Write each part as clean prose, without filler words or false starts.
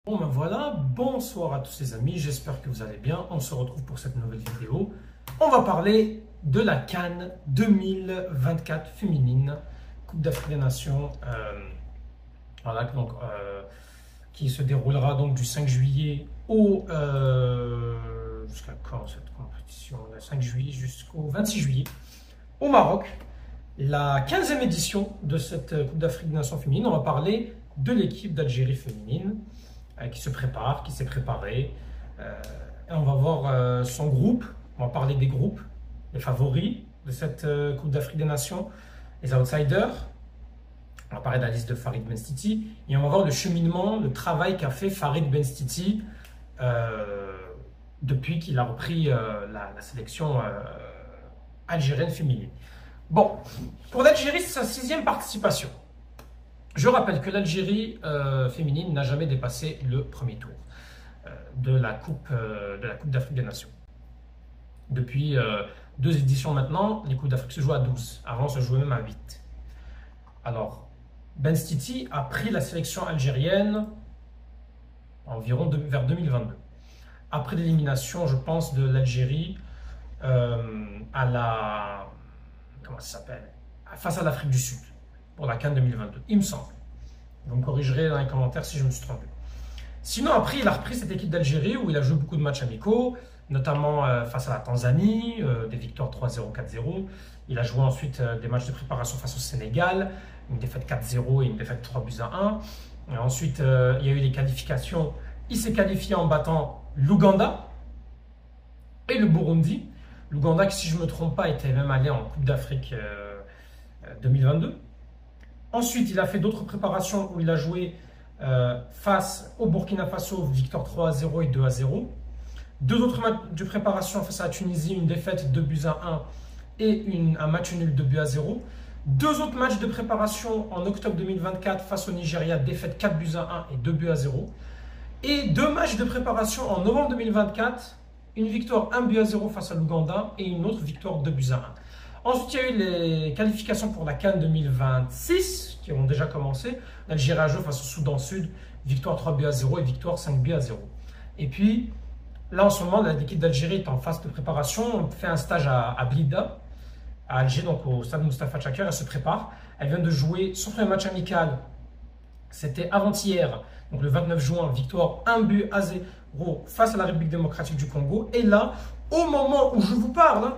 Bon ben voilà, bonsoir à tous les amis, j'espère que vous allez bien. On se retrouve pour cette nouvelle vidéo. On va parler de la CAN 2024 féminine, Coupe d'Afrique des Nations, qui se déroulera donc du 5 juillet au jusqu'à quand cette compétition? Le 5 juillet jusqu'au 26 juillet au Maroc. La 15e édition de cette Coupe d'Afrique des Nations féminine. On va parler de l'équipe d'Algérie féminine qui se prépare, qui s'est préparée. Et on va voir son groupe, on va parler des groupes, les favoris de cette Coupe d'Afrique des Nations, les outsiders. On va parler de la liste de Farid Benstiti et on va voir le cheminement, le travail qu'a fait Farid Benstiti depuis qu'il a repris la sélection algérienne féminine. Bon, pour l'Algérie, c'est sa 6e participation. Je rappelle que l'Algérie féminine n'a jamais dépassé le premier tour de la Coupe d'Afrique des Nations. Depuis 2 éditions maintenant, les Coupes d'Afrique se jouent à 12. Avant, on se jouait même à 8. Alors, Benstiti a pris la sélection algérienne environ vers 2022. Après l'élimination, je pense, de l'Algérie à la... Comment ça s'appelle? Face à l'Afrique du Sud. Pour la CAN 2022, il me semble. Vous me corrigerez dans les commentaires si je me suis trompé. Sinon, après, il a repris cette équipe d'Algérie où il a joué beaucoup de matchs amicaux, notamment face à la Tanzanie, des victoires 3-0, 4-0. Il a joué ensuite des matchs de préparation face au Sénégal, une défaite 4-0 et une défaite 3-1. Et ensuite, il y a eu les qualifications. Il s'est qualifié en battant l'Ouganda et le Burundi. L'Ouganda, qui, si je ne me trompe pas, était même allé en Coupe d'Afrique 2022. Ensuite, il a fait d'autres préparations où il a joué face au Burkina Faso, victoire 3-0 et 2-0. 2 autres matchs de préparation face à la Tunisie, une défaite 2-1 et un match nul 2-0. 2 autres matchs de préparation en octobre 2024 face au Nigeria, défaite 4-1 et 2-0. Et 2 matchs de préparation en novembre 2024, une victoire 1-0 face à l'Ouganda et une autre victoire 2-1. Ensuite, il y a eu les qualifications pour la CAN 2026 qui ont déjà commencé. L'Algérie a joué face au Soudan Sud, victoire 3-0 et victoire 5-0. Et puis, là en ce moment, l'équipe d'Algérie est en phase de préparation. On fait un stage à Blida, à Alger, donc au stade Moustapha Tchaker. Elle se prépare. Elle vient de jouer son premier match amical. C'était avant-hier, donc le 29 juin, victoire 1-0 face à la République démocratique du Congo. Et là, au moment où je vous parle,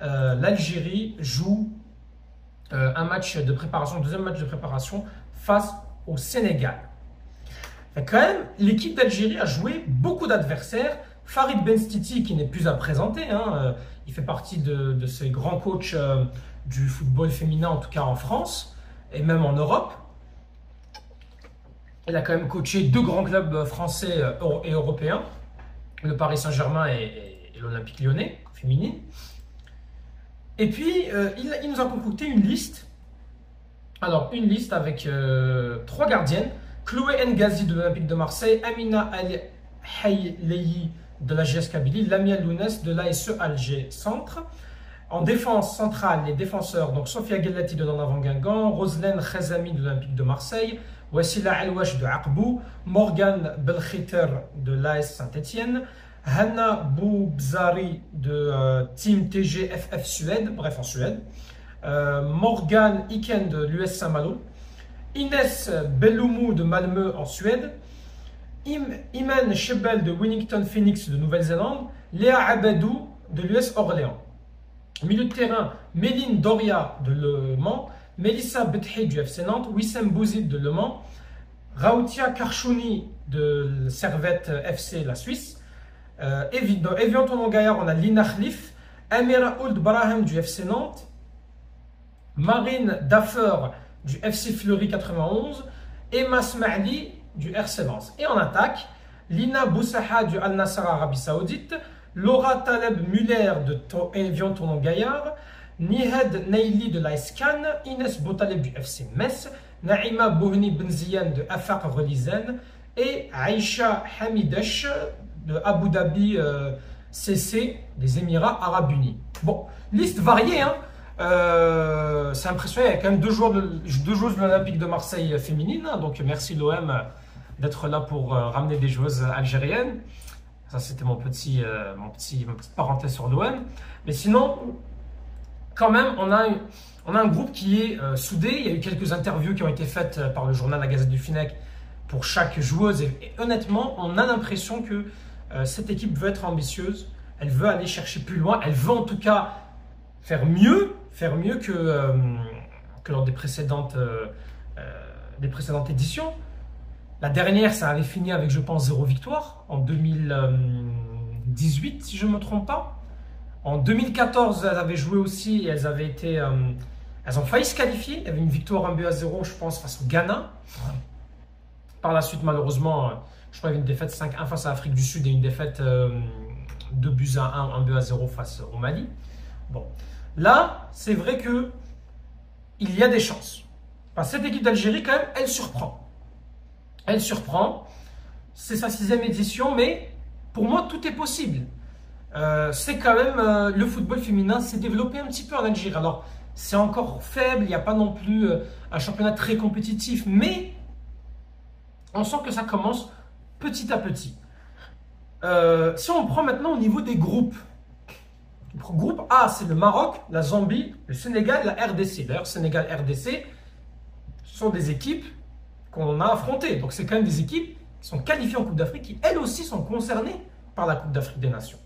l'Algérie joue un match de préparation, 2e match de préparation face au Sénégal. Quand même, l'équipe d'Algérie a joué beaucoup d'adversaires. Farid Benstiti, qui n'est plus à présenter, il fait partie de ces grands coachs du football féminin, en tout cas en France et même en Europe. Il a quand même coaché 2 grands clubs français et européens, le Paris Saint-Germain et l'Olympique Lyonnais, féminine. Et puis, il nous a concocté une liste. Alors, une liste avec 3 gardiennes. Chloé Ngazi de l'Olympique de Marseille, Amina Al-Hayleyi de la GS Kabylie, Lamia Lounès de l'ASE Alger Centre. En défense centrale, les défenseurs, donc Sofia Guellati de Nanavan Guingamp, Roselaine Khazami de l'Olympique de Marseille, Wassila Alouache de Aqbou, Morgane Belkhiter de l'AS Saint-Etienne, Hanna Boubzari de Team TGFF Suède, bref en Suède, Morgane Iken de l'US Saint-Malo, Inès Belloumou de Malmö en Suède, Imen Chebel de Wellington Phoenix de Nouvelle-Zélande, Léa Abadou de l'US Orléans. Au milieu de terrain, Méline Doria de Le Mans, Melissa Bethi du FC Nantes, Wissem Bouzid de Le Mans, Raoutia Karchouni de Servette FC la Suisse, Evian Tonon-Gaillard, on a Lina Khlif, Amira Ould Brahim du FC Nantes, Marine Daffer du FC Fleury 91, Emma Smali du RC Lens. Et en attaque, Lina Boussaha du Al Nassr Arabie Saoudite, Laura Taleb Muller de Evian Tonon-Gaillard, Nihed Neili de l'AS Cannes, Inès Boutaleb du FC Metz, Naïma Bohni Benziane de Afaq Relizen et Aïcha Hamidesh de Abu Dhabi CC des Émirats Arabes Unis. Bon, liste variée, c'est impressionnant. Il y a quand même deux joueuses de l'Olympique de Marseille féminine. Donc merci l'OM d'être là pour ramener des joueuses algériennes. Ça, c'était ma petite parenthèse sur l'OM. Mais sinon, quand même, on a un groupe qui est soudé. Il y a eu quelques interviews qui ont été faites par le journal La Gazette du Finec pour chaque joueuse. Et honnêtement, on a l'impression que cette équipe veut être ambitieuse. Elle veut aller chercher plus loin. Elle veut en tout cas faire mieux que lors des précédentes éditions. La dernière, ça avait fini avec, je pense, 0 victoire en 2018, si je ne me trompe pas. En 2014, elles avaient joué aussi et elles ont failli se qualifier. Il y avait une victoire 1-0, je pense, face au Ghana. Par la suite, malheureusement, je crois qu'il y avait une défaite 5-1 face à l'Afrique du Sud et une défaite 2-1, 1-0 face au Mali. Bon, là, c'est vrai que il y a des chances. Parce que cette équipe d'Algérie, quand même, elle surprend. Elle surprend. C'est sa 6e édition, mais pour moi, tout est possible. C'est quand même le football féminin s'est développé un petit peu en Algérie. Alors, c'est encore faible, il n'y a pas non plus un championnat très compétitif, mais on sent que ça commence petit à petit. Si on prend maintenant au niveau des groupes, groupe A, c'est le Maroc, la Zambie, le Sénégal et la RDC. D'ailleurs, Sénégal-RDC, ce sont des équipes qu'on a affrontées. Donc, c'est quand même des équipes qui sont qualifiées en Coupe d'Afrique, qui elles aussi sont concernées par la Coupe d'Afrique des Nations.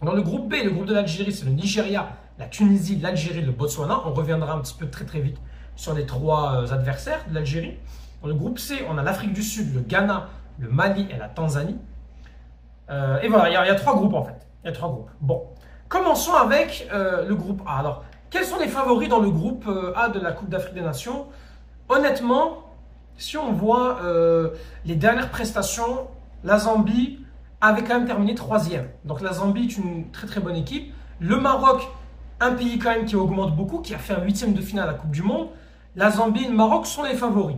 Dans le groupe B, le groupe de l'Algérie, c'est le Nigeria, la Tunisie, l'Algérie, le Botswana. On reviendra un petit peu très vite sur les 3 adversaires de l'Algérie. Dans le groupe C, on a l'Afrique du Sud, le Ghana, le Mali et la Tanzanie. Et voilà, il y a 3 groupes en fait. Il y a 3 groupes. Bon, commençons avec le groupe A. Alors, quels sont les favoris dans le groupe A de la Coupe d'Afrique des Nations? Honnêtement, si on voit les dernières prestations, la Zambie avait quand même terminé 3e. Donc la Zambie est une très très bonne équipe. Le Maroc, un pays quand même qui augmente beaucoup, qui a fait un 8e de finale à la Coupe du Monde. La Zambie et le Maroc sont les favoris.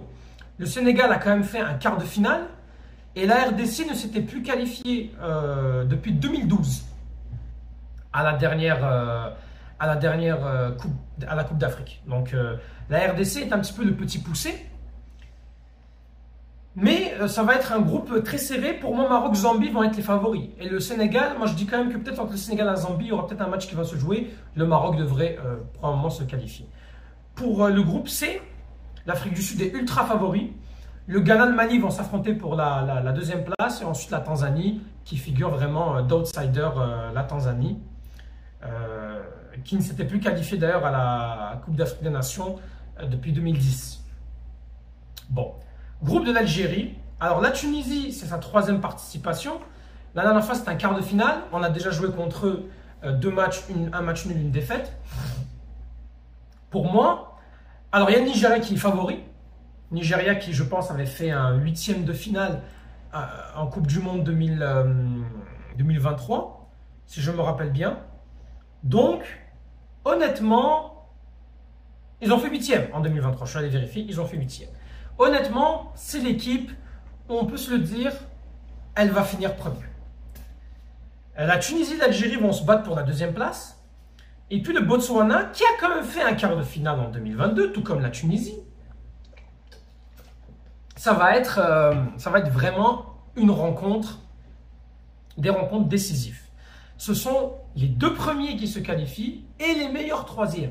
Le Sénégal a quand même fait un quart de finale. Et la RDC ne s'était plus qualifiée depuis 2012 à la Coupe d'Afrique. Donc la RDC est un petit peu le petit poussé. Mais ça va être un groupe très serré. Pour moi, Maroc-Zambie vont être les favoris. Et le Sénégal, moi je dis quand même que peut-être entre le Sénégal et la Zambie, il y aura peut-être un match qui va se jouer. Le Maroc devrait probablement se qualifier. Pour le groupe C, l'Afrique du Sud est ultra favori. Le Ghana et le Mali vont s'affronter pour la 2e place. Et ensuite la Tanzanie, qui figure vraiment d'outsider, la Tanzanie. Qui ne s'était plus qualifiée d'ailleurs à la Coupe d'Afrique des Nations depuis 2010. Bon. Groupe de l'Algérie. Alors la Tunisie, c'est sa 3e participation. La dernière fois, c'était un quart de finale. On a déjà joué contre eux 2 matchs, un match nul, une défaite. Pour moi, alors il y a le Nigeria qui est favori. Nigeria qui, je pense, avait fait un 8e de finale en Coupe du Monde 2023, si je me rappelle bien. Donc, honnêtement, ils ont fait 8e en 2023. Je suis allé vérifier, ils ont fait 8e. Honnêtement, c'est l'équipe, on peut se le dire, elle va finir première. La Tunisie et l'Algérie vont se battre pour la 2e place. Et puis le Botswana, qui a quand même fait un quart de finale en 2022, tout comme la Tunisie. Ça va être vraiment une rencontre, des rencontres décisives. Ce sont les 2 premiers qui se qualifient et les meilleurs 3e.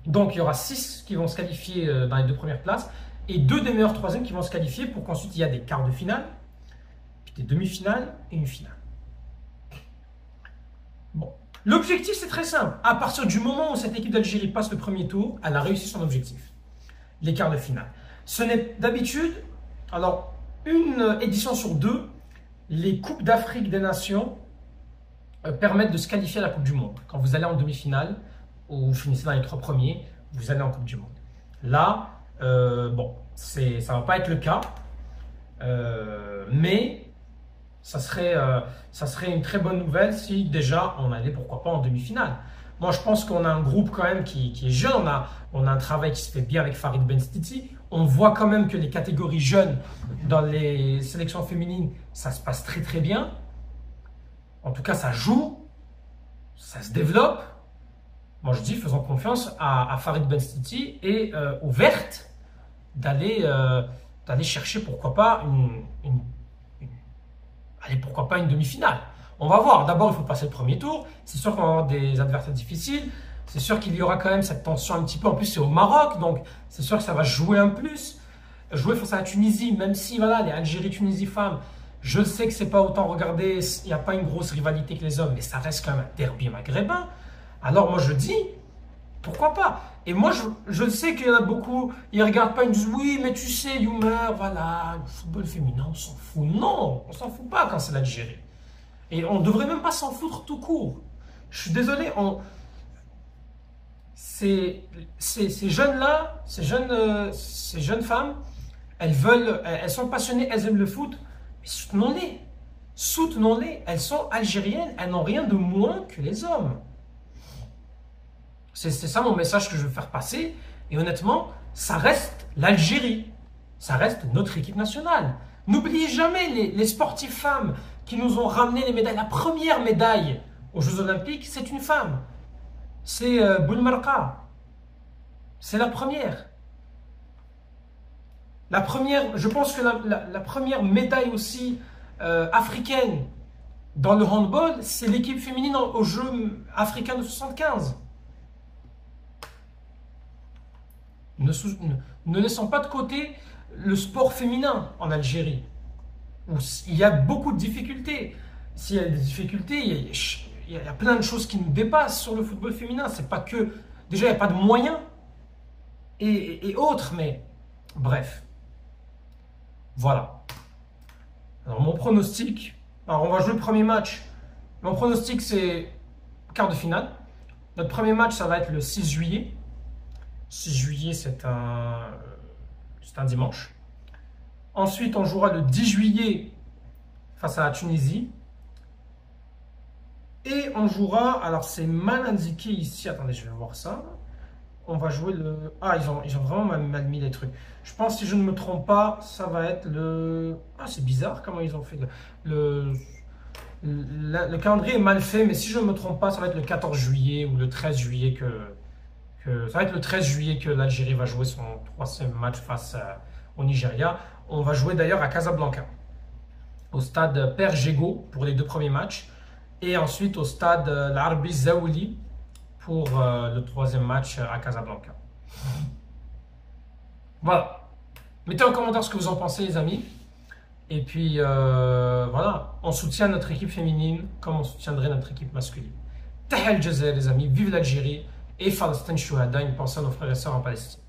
Donc, il y aura 6 qui vont se qualifier dans les 2 premières places et 2 des meilleurs 3e qui vont se qualifier pour qu'ensuite il y a des quarts de finale, puis des demi-finales et une finale. Bon. L'objectif, c'est très simple. À partir du moment où cette équipe d'Algérie passe le premier tour, elle a réussi son objectif. Les quarts de finale. Ce n'est d'habitude, alors, une édition sur 2, les Coupes d'Afrique des Nations permettent de se qualifier à la Coupe du Monde. Quand vous allez en demi-finale, ou vous finissez dans les 3 premiers, vous allez en Coupe du Monde. Là, bon, ça ne va pas être le cas, mais ça serait une très bonne nouvelle si déjà on allait, pourquoi pas, en demi-finale. Moi, je pense qu'on a un groupe quand même qui est jeune, on a un travail qui se fait bien avec Farid Benstiti. On voit quand même que les catégories jeunes dans les sélections féminines, ça se passe très très bien. En tout cas, ça joue, ça se développe. Moi, je dis, faisons confiance à Farid Benstiti et aux Vertes d'aller d'aller chercher, pourquoi pas, allez, pourquoi pas une demi-finale. On va voir. D'abord, il faut passer le premier tour. C'est sûr qu'on va avoir des adversaires difficiles. C'est sûr qu'il y aura quand même cette tension un petit peu. En plus, c'est au Maroc, donc c'est sûr que ça va jouer un plus. Jouer face à la Tunisie, même si voilà, les Algérie-Tunisie femmes, je sais que c'est pas autant regardé, il n'y a pas une grosse rivalité que les hommes, mais ça reste quand même un derby maghrébin. Alors moi je dis, pourquoi pas? Et moi je sais qu'il y en a beaucoup, ils regardent pas, ils me disent oui, mais tu sais, Youmer, voilà, le football féminin, on s'en fout. Non, on s'en fout pas quand c'est l'Algérie. Et on devrait même pas s'en foutre tout court. Je suis désolé, ces jeunes-là, ces jeunes femmes, elles sont passionnées, elles aiment le foot, mais soutenons-les. Soutenons-les. Elles sont algériennes, elles n'ont rien de moins que les hommes. C'est ça mon message que je veux faire passer. Et honnêtement, ça reste l'Algérie. Ça reste notre équipe nationale. N'oubliez jamais les sportives femmes qui nous ont ramené les médailles. La première médaille aux Jeux Olympiques, c'est une femme. C'est Boulmarqa. C'est la première. La première, je pense que la première médaille aussi africaine dans le handball, c'est l'équipe féminine aux Jeux africains de 75. Ne laissons pas de côté le sport féminin en Algérie, où il y a beaucoup de difficultés. S'il y a des difficultés, il y a plein de choses qui nous dépassent sur le football féminin. C'est pas que... Déjà, il n'y a pas de moyens et autres, mais bref. Voilà. Alors, mon pronostic... Alors, on va jouer le premier match. Mon pronostic, c'est quart de finale. Notre premier match, ça va être le 6 juillet. 6 juillet, c'est un dimanche. Ensuite, on jouera le 10 juillet face à la Tunisie. Et on jouera, alors c'est mal indiqué ici, attendez, je vais voir ça. On va jouer le... Ah, ils ont vraiment mal mis les trucs. Je pense, si je ne me trompe pas, ça va être le... Ah, c'est bizarre comment ils ont fait. Le calendrier est mal fait, mais si je ne me trompe pas, ça va être le 14 juillet ou le 13 juillet ça va être le 13 juillet que l'Algérie va jouer son troisième match face au Nigeria. On va jouer d'ailleurs à Casablanca, au stade Père Gégo pour les 2 premiers matchs. Et ensuite au stade l'Arbi Zaouli pour le 3e match à Casablanca. Voilà. Mettez en commentaire ce que vous en pensez, les amis. Et puis voilà, on soutient notre équipe féminine comme on soutiendrait notre équipe masculine. Tahal Jazair, les amis, vive l'Algérie et Palestine Shuhada, une pensée à nos frères et sœurs en Palestine.